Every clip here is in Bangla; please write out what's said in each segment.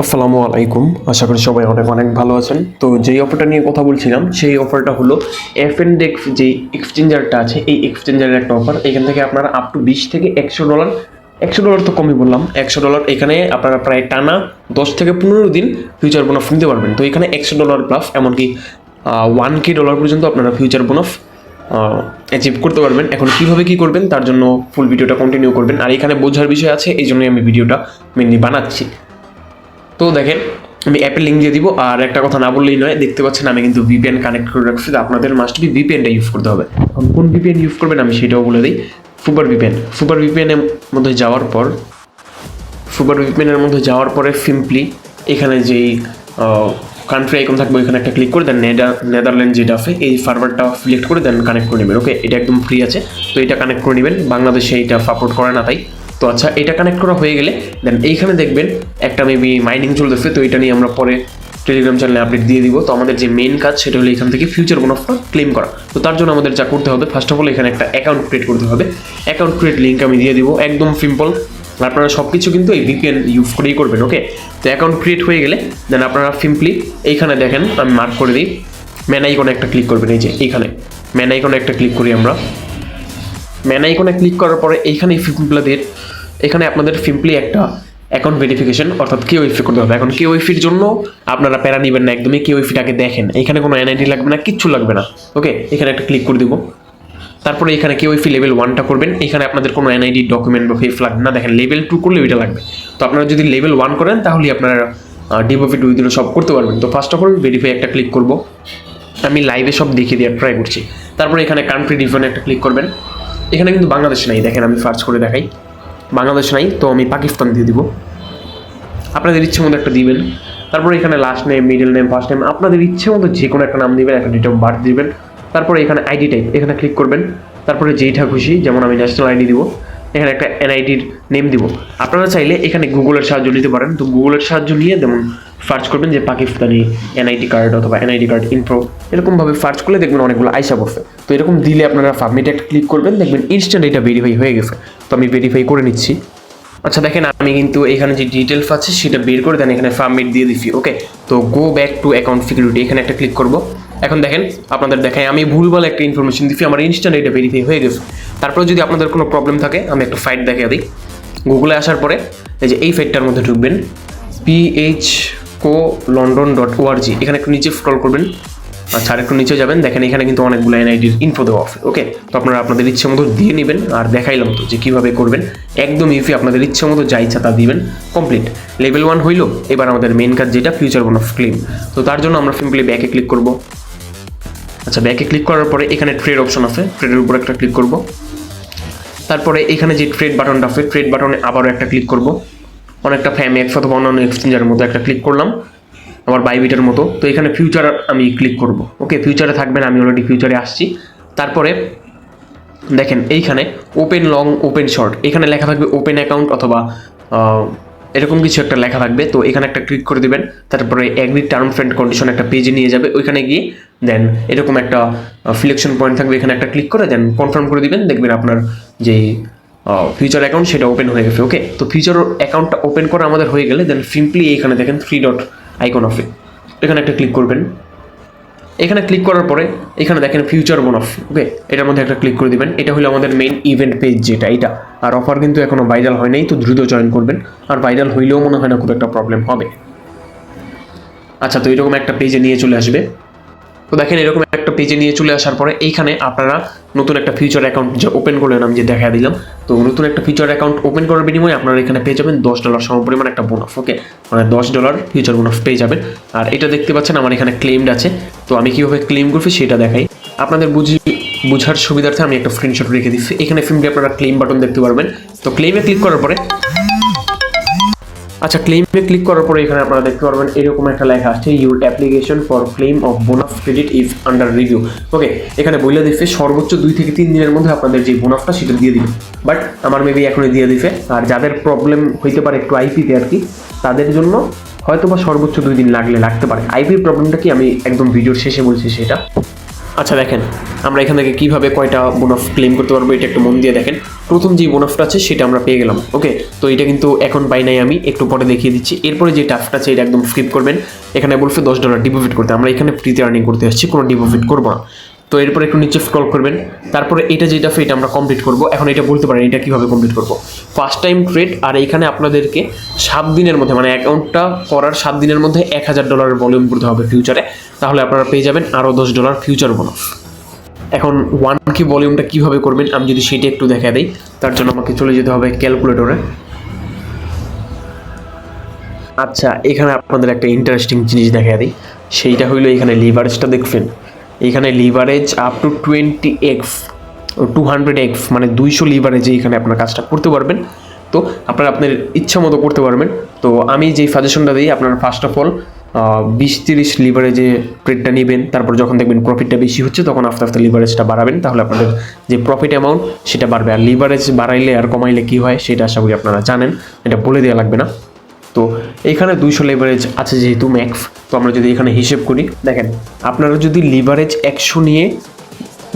আসসালামু আলাইকুম। আশা করি সবাই অনেক অনেক ভালো আছেন। তো যেই অফারটা নিয়ে কথা বলছিলাম সেই অফারটা হলো এফএনডেক্স যে এক্সচেঞ্জারটা আছে এই এক্সচেঞ্জারের একটা অফার। এখান থেকে আপনারা আপ টু 20 থেকে $100, $100 তো কমই বললাম, $100 এখানে আপনারা প্রায় টানা 10 থেকে 15 দিন ফিউচার বোনাস নিতে পারবেন। তো এখানে $100 প্লাস এমনকি $1K পর্যন্ত আপনারা ফিউচার বোনাস অ্যাচিভ করতে পারবেন। এখন কীভাবে কী করবেন তার জন্য ফুল ভিডিওটা কন্টিনিউ করবেন। আর এখানে বোঝার বিষয় আছে, এই জন্যই আমি ভিডিওটা মেনলি বানাচ্ছি। তো দেখেন, আমি অ্যাপের লিঙ্ক দিয়ে দিব। আর একটা কথা না বললেই নয়, দেখতে পাচ্ছেন আমি কিন্তু ভিপিএন কানেক্ট করে রাখছি। তো আপনাদের মাস্ট বি ভিপিএনটা ইউজ করতে হবে। এখন কোন ভিপিএন ইউজ করবেন আমি সেটাও বলে দিই। সুপার ভিপিএনের মধ্যে যাওয়ার পরে সিম্পলি এখানে যেই কান্ট্রি আইকন থাকবে ওইখানে একটা ক্লিক করে দেন, নেদারল্যান্ড যেটা আছে এই সার্ভারটা সিলেক্ট করে দেন, কানেক্ট করে নেবেন। ওকে, এটা একদম ফ্রি আছে, তো এটা কানেক্ট করে নেবেন। বাংলাদেশে এটা সাপোর্ট করে না তাই। তো আচ্ছা, এটা কানেক্ট করা হয়ে গেলে দেন এইখানে দেখবেন একটা মেবি মাইনিং চলতেছে। তো এটা নিয়ে আমরা পরে টেলিগ্রাম চ্যানেলে আপডেট দিয়ে দিব। তো আমাদের যে মেইন কাজ সেটা হলো এখান থেকে ফিউচার বোনাসটা ক্লেম করা। তো তার জন্য আমাদের যা করতে হবে, ফার্স্ট অফ অল এখানে একটা অ্যাকাউন্ট ক্রিয়েট করতে হবে। অ্যাকাউন্ট ক্রিয়েট লিঙ্ক আমি দিয়ে দিব, একদম সিম্পল। আপনারা সব কিছু কিন্তু এই ভিপিএন ইউজ করেই করবেন। ওকে, তো অ্যাকাউন্ট ক্রিয়েট হয়ে গেলে দেন আপনারা সিম্পলি এইখানে দেখেন আমি মার্ক করে দিই, ম্যান আইকনে একটা ক্লিক করবেন। এই যে এইখানে ম্যান আইকনে একটা ক্লিক করি আমরা। ম্যান আইকনে ক্লিক করার পরে এইখানে এখানে আপনাদের সিম্পলি একটা অ্যাকাউন্ট ভেরিফিকেশন অর্থাৎ কেওয়াইসি করতে হবে। এখন কেওয়াইসির জন্য আপনারা প্যারা নেবেন না, একদমই কেওয়াইসিটাকে দেখেন। এখানে কোনো এনআইডি লাগবে না, কিচ্ছু লাগবে না। ওকে, এখানে একটা ক্লিক করে দেবো। তারপরে এখানে কেওয়াইসি লেভেল 1টা করবেন। এখানে আপনাদের কোনো এনআইডি ডকুমেন্ট বা ফেস লাগবে না। দেখেন লেভেল 2 করলে ওইটা লাগবে। তো আপনারা যদি লেভেল 1 করেন তাহলে আপনারা ডিপোজিট উইথড্র সব করতে পারবেন। তো ফার্স্ট অফ অল ভেরিফাই একটা ক্লিক করব। আমি লাইভে সব দেখিয়ে দেওয়ার ট্রাই করছি। তারপরে এখানে কান্ট্রি রিজনে একটা ক্লিক করবেন। এখানে কিন্তু বাংলাদেশ নাই, দেখেন আমি সার্চ করে দেখাই, বাংলাদেশ নাই। তো আমি পাকিস্তান দিয়ে দিব, আপনাদের ইচ্ছে মতো একটা দিবেন। তারপরে এখানে last name, middle name, first name, আপনাদের ইচ্ছে মতো যে কোনো একটা নাম দিবেন, একটা ডেট অফ বার্থ দিবেন। তারপরে এখানে আইডি টাইপ এখানে ক্লিক করবেন। তারপরে যেইটা খুশি, যেমন আমি ন্যাশনাল আইডি দিব, এখানে একটা এনআইডির নেম দিব। আপনারা চাইলে এখানে গুগলের সাহায্য নিতে পারেন। তো গুগলের সাহায্য নিয়ে যেমন সার্চ করবেন যে পাকিস্তানি এনআইডি কার্ড অথবা এনআইডি কার্ড ইনফো, এরকমভাবে সার্চ করলে দেখবেন অনেকগুলো আইসা বসে। তো এরকম দিলে আপনারা সাবমিট একটা ক্লিক করবেন, দেখবেন ইনস্ট্যান্ট এটা ভেরিফাই হয়ে গেছে। তো আমি ভেরিফাই করে নিচ্ছি। আচ্ছা দেখেন, আমি কিন্তু এখানে যে ডিটেলস আছে সেটা বের করে দেন, এখানে সাবমিট দিয়ে দিচ্ছি। ওকে, তো go back to account security এখানে একটা ক্লিক করব। এখন দেখেন আপনাদের দেখায় আমি ভুলভাল একটা ইনফরমেশন দিচ্ছি, আমার ইনস্ট্যান্ট এটা ভেরিফাই হয়ে গেছে। তারপরে যদি আপনাদের কোনো প্রবলেম থাকে আমি একটা ফাইট দেখিয়ে দিই। গুগলে আসার পরে এই যে এই ফাইটটার মধ্যে ঢুকবেন, phcolondon.org, এখানে একটু নিচে স্ক্রল করবেন। আচ্ছা, আর একটু নিচে যাবেন, দেখেন এখানে কিন্তু অনেকগুলো এনআইডির ইনফো দেওয়া আছে। ওকে, তো আপনারা আপনাদের ইচ্ছে মতো দিয়ে নেবেন। আর দেখাইলাম তো যে কীভাবে করবেন, একদম ইজি, আপনাদের ইচ্ছে মতো যা ইচ্ছা তা দিবেন। কমপ্লিট, লেভেল 1 হইল। এবার আমাদের মেন কাজ যেটা ফিউচার বোনাস ক্লেম। তো তার জন্য আমরা সিম্পলি ব্যাকে ক্লিক করব। আচ্ছা, ব্যাকে ক্লিক করার পরে এখানে ট্রেড অপশন আছে, ট্রেডের উপর একটা ক্লিক করব। তারপরে এখানে যে ট্রেড বাটনটা আছে, ট্রেড বাটনে আবারও একটা ক্লিক করব। অনেকটা ফ্যামেক্স অথবা অন্যান্য এক্সচেঞ্জারের মতো একটা ক্লিক করলাম, আমার বাইবিটের মতো। তো এখানে ফিউচার আমি ক্লিক করব। ওকে, ফিউচারে থাকবেন, আমি অলরেডি ফিউচারে আসছি। তারপরে দেখেন এইখানে ওপেন লং, ওপেন শর্ট, এখানে লেখা থাকবে ওপেন অ্যাকাউন্ট অথবা এরকম কিছু একটা লেখা থাকবে। তো এখানে একটা ক্লিক করে দেবেন। তারপরে এগ্রি টার্মস অ্যান্ড কন্ডিশন একটা পেজে নিয়ে যাবে, ওইখানে গিয়ে দেন এরকম একটা সিলেকশন পয়েন্ট থাকবে, এখানে একটা ক্লিক করে দেন কনফার্ম করে দিবেন। দেখবেন আপনার যেই ফিউচার অ্যাকাউন্ট সেটা ওপেন হয়ে গেছে। ওকে, তো ফিউচার অ্যাকাউন্টটা ওপেন করা আমাদের হয়ে গেলে দেন সিম্পলি এখানে দেখেন 3 ডট আইকন আছে, এখানে একটা ক্লিক করবেন। এখানে ক্লিক করার পরে এখানে দেখেন ফিউচার বোনাস। ওকে, এটার মধ্যে একটা ক্লিক করে দিবেন। এটা হলো আমাদের মেইন ইভেন্ট পেজ যেটা এটা। আর অফার কিন্তু এখনো ভাইরাল হয় নাই, তো দ্রুত জয়েন করবেন। আর ভাইরাল হইলেও মনে হয় না খুব একটা প্রবলেম হবে। আচ্ছা, তো এরকম একটা পেজে নিয়ে চলে আসবে। তো দেখেন এরকম একটা পেজে নিয়ে চলে আসার পরে এইখানে আপনারা নতুন একটা ফিউচার অ্যাকাউন্ট যে ওপেন করলেন, আমি যে দেখা দিলাম। তো নতুন একটা ফিউচার অ্যাকাউন্ট ওপেন করার বিনিময়ে আপনারা এখানে পেয়ে যাবেন $10 সমপরিমাণ একটা বোনাস। ওকে, মানে $10 ফিউচার বোনাস পেয়ে যাবেন। আর এটা দেখতে পাচ্ছেন আমার এখানে ক্লেমড আছে। তো আমি কীভাবে ক্লেম করছি সেটা দেখাই, আপনাদের বুঝার সুবিধার্থে আমি একটা স্ক্রিনশট রেখে দিচ্ছি। এখানে সিম্পলি আপনারা ক্লেম বাটন দেখতে পারবেন। তো ক্লেমে ক্লিক করার পরে আচ্ছা, ক্লেমে ক্লিক করার পরে এখানে আপনারা দেখতে পারবেন এরকম একটা লেখা আছে, your application for claim of bonus credit is under review. Okay, এখানে বলে দিচ্ছে সর্বোচ্চ 2 থেকে 3 দিনের মধ্যে আপনাদের যে বোনাসটা সেটা দিয়ে দিবে। বাট আমার মেবি এখনই দিয়ে দিছে। আর যাদের প্রবলেম হইতে পারে একটু আইপিতে আর কি, তাদের জন্য হয়তো বা সর্বোচ্চ 2 দিন লাগতে পারে। আইপির প্রবলেমটা কি আমি একদম ভিডিওর শেষে বলছি সেটা। আচ্ছা দেখেন আমরা এখান থেকে কীভাবে কয়টা বোনাফ ক্লেম করতে পারবো এটা একটু মন দিয়ে দেখেন। প্রথম যে বোনাফটা আছে সেটা আমরা পেয়ে গেলাম। ওকে, তো এটা কিন্তু এখন পাই নাই, আমি একটু পরে দেখিয়ে দিচ্ছি। এরপরে যে টাস্কটা আছে এটা একদম স্কিপ করবেন। এখানে বলছে $10 ডিপোজিট করতে, আমরা এখানে ফ্রিতে আর্নিং করতে আসছি, কোনো ডিপোজিট করবো না। তো এরপর একটু নিচে স্ক্রল করবেন, তারপরে এটা যেটা এটা আমরা কমপ্লিট করব। এখন এটা বলতে পারেন এটা কীভাবে কমপ্লিট করব, ফার্স্ট টাইম ট্রেড। আর এইখানে আপনাদেরকে 7 দিনের মধ্যে মানে অ্যাকাউন্টটা করার 7 দিনের মধ্যে $1000 ভলিউম করতে হবে ফিউচারে, তাহলে আপনারা পেয়ে যাবেন আরও $10 ফিউচার বোনাস। এখন 1K ভলিউমটা কীভাবে করবেন আমি যদি সেটা একটু দেখা দিই, তার জন্য আমাকে চলে যেতে হবে ক্যালকুলেটরে। আচ্ছা এখানে আপনাদের একটা ইন্টারেস্টিং জিনিস দেখা দিই, সেইটা হইলো এখানে লিভারেজটা দেখবেন। এখানে leverage up to 20x 200x মানে 200 লিভারেজে এখানে আপনার কাজটা করতে পারবেন। তো আপনারা আপনার ইচ্ছা মতো করতে পারবেন। তো আমি যেই সাজেশনটা দিই, আপনারা ফার্স্ট অফ অল 20-30 লিভারেজে ট্রেডটা নেবেন, তারপর যখন দেখবেন প্রফিটটা বেশি হচ্ছে তখন আস্তে আস্তে লিভারেজটা বাড়াবেন, তাহলে আপনাদের যে প্রফিট অ্যামাউন্ট সেটা বাড়বে। আর লিভারেজ বাড়াইলে আর কমাইলে কী হয় সেটা আশা করি আপনারা জানেন, এটা বলে দেওয়া লাগবে না। তো এইখানে 200 লিভারেজ আছে যেহেতু ম্যাক্স, তো আমরা যদি এখানে হিসেব করি দেখেন আপনারা যদি লিভারেজ 100 নিয়ে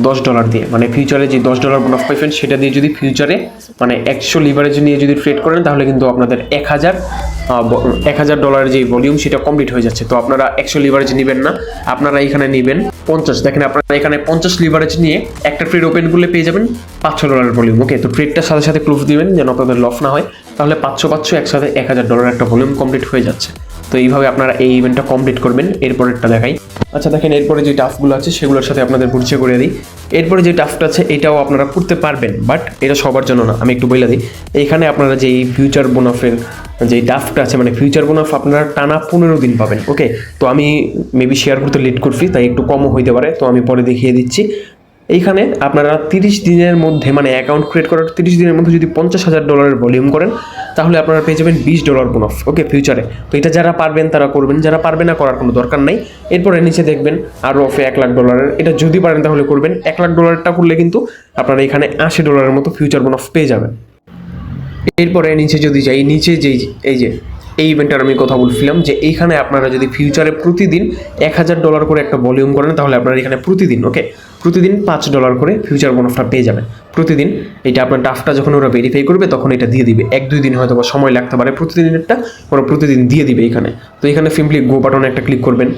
$10 দিয়ে মানে ফিউচারে যে $10 বোনাস পাইবেন সেটা দিয়ে যদি ফিউচারে মানে 100 লিভারেজ নিয়ে যদি ট্রেড করেন তাহলে কিন্তু আপনাদের $1000 যে ভলিউম সেটা কমপ্লিট হয়ে যাচ্ছে। তো আপনারা 100 লিভারেজ নেবেন না, আপনারা এখানে নেবেন 50। দেখেন আপনারা এখানে 50 লিভারেজ নিয়ে একটা ট্রেড ওপেন করলে পেয়ে যাবেন $500 ভলিউম। ওকে, তো ট্রেডটার সাথে সাথে ক্লোজ দিবেন যেন আপনাদের লস না হয়, তাহলে 500 একসাথে $1000 একটা ভলিউম কমপ্লিট হয়ে যাচ্ছে। তো এইভাবে আপনারা এই ইভেন্টটা কমপ্লিট করবেন। এরপরেরটা দেখাই। আচ্ছা দেখেন এরপরে যে টাস্কগুলো আছে সেগুলোর সাথে আপনাদের পরিচয় করে দিই। এরপরে যে টাস্কটা আছে এটাও আপনারা করতে পারবেন, বাট এটা সবার জন্য না, আমি একটু বলে দিই। এইখানে আপনারা যে ফিউচার বোনাফের যে টাস্কটা আছে মানে ফিউচার বোনাফ আপনারা টানা 15 দিন পাবেন। ওকে, তো আমি মেবি শেয়ার করতে লেট করছি তাই একটু কমও হইতে পারে, তো আমি পরে দেখিয়ে দিচ্ছি। এইখানে আপনারা 30 দিনের মধ্যে মানে অ্যাকাউন্ট ক্রিয়েট করার 30 দিনের মধ্যে যদি $50,000 ভলিউম করেন তাহলে আপনারা পেয়ে যাবেন $20 বোনাস। ওকে, ফিউচারে। তো এটা যারা পারবেন তারা করবেন, যারা পারবে না করার কোনো দরকার নাই। এরপরে নিচে দেখবেন আরও অফে $1,00,000, এটা যদি পারেন তাহলে করবেন। $1,00,000টা করলে কিন্তু আপনারা এখানে $80 মতো ফিউচার বোনাস পেয়ে যাবেন। এরপরে নিচে যদি যাই, নিচে যেই এই ইভেন্টটার আমি কথা বলছিলাম যে এইখানে আপনারা যদি ফিউচারে প্রতিদিন $1,000 করে একটা ভলিউম করেন তাহলে আপনারা এখানে প্রতিদিন $5 করে ফিউচার বোনাসটা পেয়ে যাবেন প্রতিদিন। এটা আপনার টাস্কটা যখন ওরা ভেরিফাই করবে তখন এটা দিয়ে দিবে, 1-2 দিন হয়তো বা সময় লাগতে পারে, প্রতিদিনেরটা ওরা প্রতিদিন দিয়ে দিবে এখানে। তো এখানে সিম্পলি গো বাটনে একটা ক্লিক করবেন,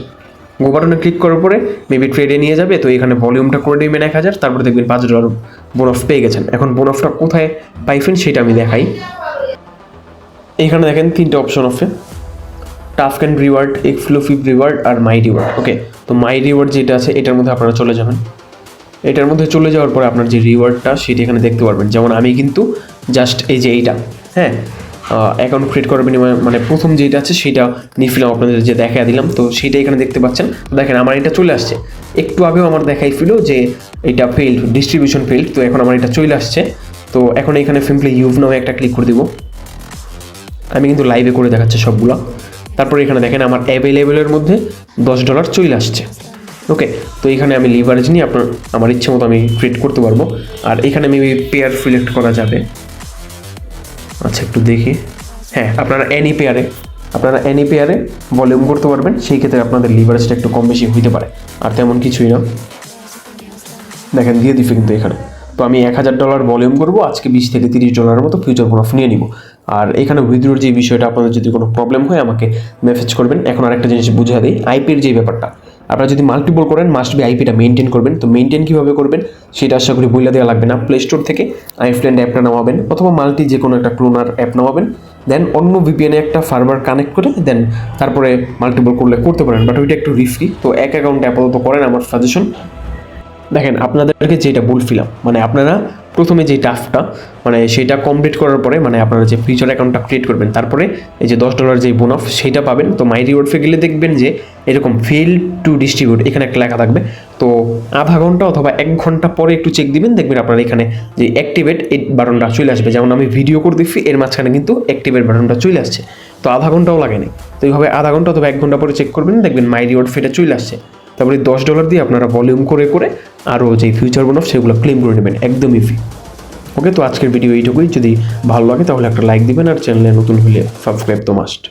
গো বাটনে ক্লিক করার পরে মেবি ট্রেডে নিয়ে যাবে। তো এখানে ভলিউমটা করে নেবেন 1000, তারপরে দেখবেন $5 বোনাস পেয়ে গেছেন। এখন বোনাসটা কোথায় পাইবেন সেটা আমি দেখাই। এইখানে দেখেন 3টে অপশন আছে, task and reward, exclusive reward আর মাই রিওয়ার্ড। ওকে, তো মাই রিওয়ার্ড যেটা আছে এটার মধ্যে আপনারা চলে যাবেন। এটার মধ্যে চলে যাওয়ার পরে আপনার যে রিওয়ার্ডটা সেটা এখানে দেখতে পারবেন। যেমন আমি কিন্তু জাস্ট এই যে এইটা অ্যাকাউন্ট ক্রিয়েট করার বিনিময়ে মানে প্রথম যেটা আছে সেটা নিয়েছিলাম, আপনাদের যে দেখা দিলাম, তো সেইটা এখানে দেখতে পাচ্ছেন। দেখেন আমার এটা চলে আসছে, একটু আগেও আমার দেখাইছিল যে এটা ফেইল্ড, ডিস্ট্রিবিউশন ফেইল্ড, তো এখন আমার এটা চলে আসছে। তো এখন এখানে সিম্পলি ইউভ নামে একটা ক্লিক করে দিব, আমি কিন্তু লাইভে করে দেখাচ্ছি সবগুলো। তারপরে এখানে দেখেন আমার অ্যাভেলেবেলের মধ্যে $10 চলে আসছে। ওকে, তো এখানে আমি লিভারেজ নিয়ে আমার ইচ্ছে মতো আমি ট্রেড করতে পারবো। আর এখানে মেবি পেয়ার সিলেক্ট করা যাবে। আচ্ছা একটু দেখি, হ্যাঁ আপনারা এনি পেয়ারে ভলিউম করতে পারবেন, সেই ক্ষেত্রে আপনাদের লিভারেজটা একটু কম বেশি হইতে পারে, আর তেমন কিছুই না। দেখেন দিয়ে দিচ্ছে কিন্তু এখানে। তো আমি $1,000 ভলিউম করবো, আজকে $20-30 মতো ফিউচার বোনাস নিয়ে নিব। আর এখানে উইথড্রোর যে বিষয়টা আপনাদের যদি কোনো প্রবলেম হয় আমাকে মেসেজ করবেন। এখন আরেকটা জিনিস বুঝিয়ে দিই, আইপির যে ব্যাপারটা, আপনারা যদি মাল্টিপল করেন মাস্ট বি আইপিটা মেনটেন করবেন। তো মেনটেন কীভাবে করবেন সেটা আশা করি বইলা দেওয়া লাগবে না। প্লে স্টোর থেকে আইফ্ল্যান্ড অ্যাপটা নামাবেন অথবা মাল্টি যে কোনো একটা ক্লোনার অ্যাপ নামাবেন, দেন অন্য ভিপিএনে একটা সার্ভার কানেক্ট করে দেন তারপরে মাল্টিপল করলে করতে পারেন, বাট ওইটা একটু রিস্কি। তো এক অ্যাকাউন্টে আপাতত করেন, আমার সাজেশন। দেখেন আপনাদেরকে যেটা বলছিলাম মানে আপনারা প্রথমে যে টাস্কটা মানে সেটা কমপ্লিট করার পরে মানে আপনারা যে ফিউচার অ্যাকাউন্টটা ক্রিয়েট করবেন তারপরে এই যে $10 যে বোনাস সেটা পাবেন। তো মাই রিওয়ার্ডে গেলে দেখবেন যে এরকম ফেল টু ডিস্ট্রিবিউট এখানে একটা লেখা থাকবে। তো আধা ঘন্টা অথবা 1 ঘন্টা পরে একটু চেক দিবেন, দেখবেন আপনার এখানে যে অ্যাক্টিভেট এই বাটনটা চলে আসবে। যেমন আমি ভিডিও করে দিচ্ছি এর মাঝখানে কিন্তু অ্যাক্টিভেট বাটনটা চলে আসছে, তো আধা ঘন্টাও লাগেনি। তো এইভাবে আধা ঘন্টা অথবা 1 ঘন্টা পরে চেক করবেন, দেখবেন মাই রিওয়ার্ড ফেটে চলে আসছে। তারপরে $10 দিয়ে আপনারা ভলিউম করে আরও যে ফিউচার বোনাস সেগুলো ক্লেম করে নেবেন, একদমই ফ্রি। ওকে, তো আজকের ভিডিও এইটুকুই। যদি ভালো লাগে তাহলে একটা লাইক দিবেন, আর চ্যানেলে নতুন হলে সাবস্ক্রাইব তো মাস্ট।